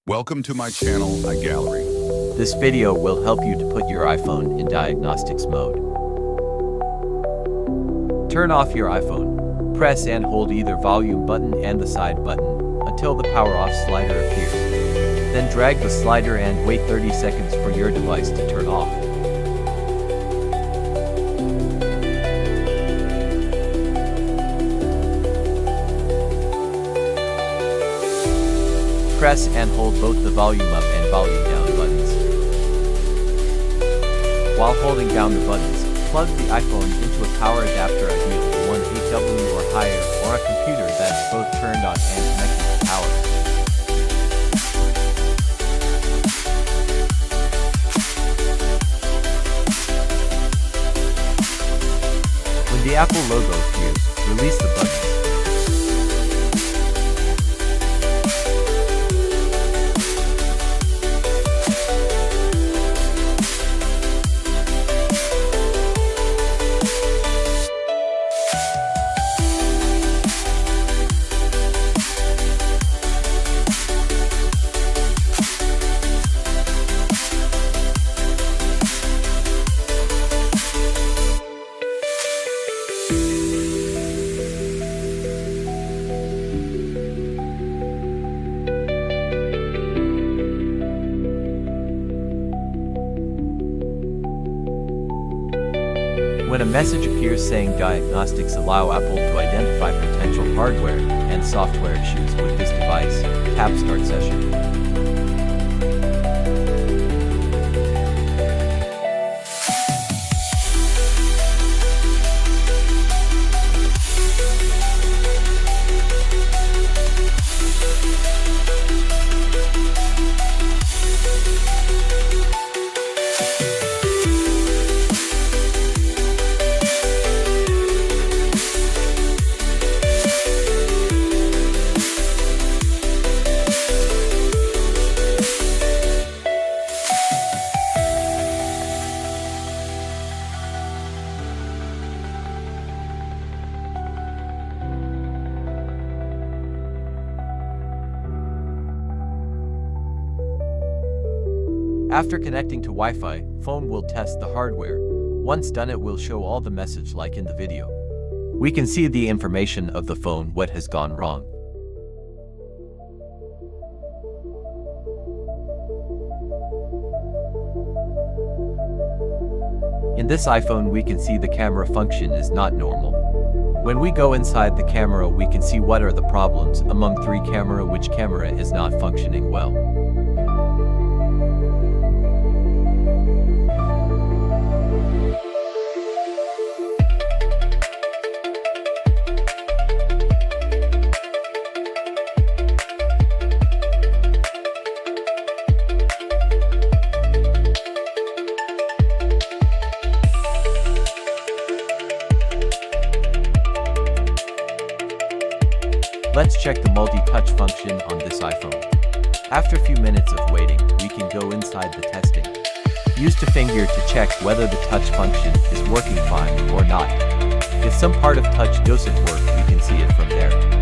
Welcome to my channel, iGallery. This video will help you to put your iPhone in diagnostics mode. Turn off your iPhone. Press and hold either volume button and the side button until the power off slider appears. Then drag the slider and wait 30 seconds for your device to turn off. Press and hold both the volume up and volume down buttons. While holding down the buttons, plug the iPhone into a power adapter, ideally 1 8W or higher, or a computer that's both turned on and connected to power. When the Apple logo appears, release the buttons. When a message appears saying diagnostics allow Apple to identify potential hardware and software issues with this device, tap Start Session. After connecting to Wi-Fi, phone will test the hardware. Once done, it will show all the message like in the video. We can see the information of the phone, what has gone wrong. In this iPhone, we can see the camera function is not normal. When we go inside the camera, we can see what are the problems among 3 camera, which camera is not functioning well. Let's check the multi-touch function on this iPhone. After a few minutes of waiting, we can go inside the testing. Use the finger to check whether the touch function is working fine or not. If some part of touch doesn't work, we can see it from there.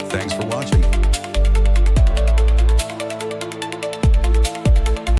Thanks for watching.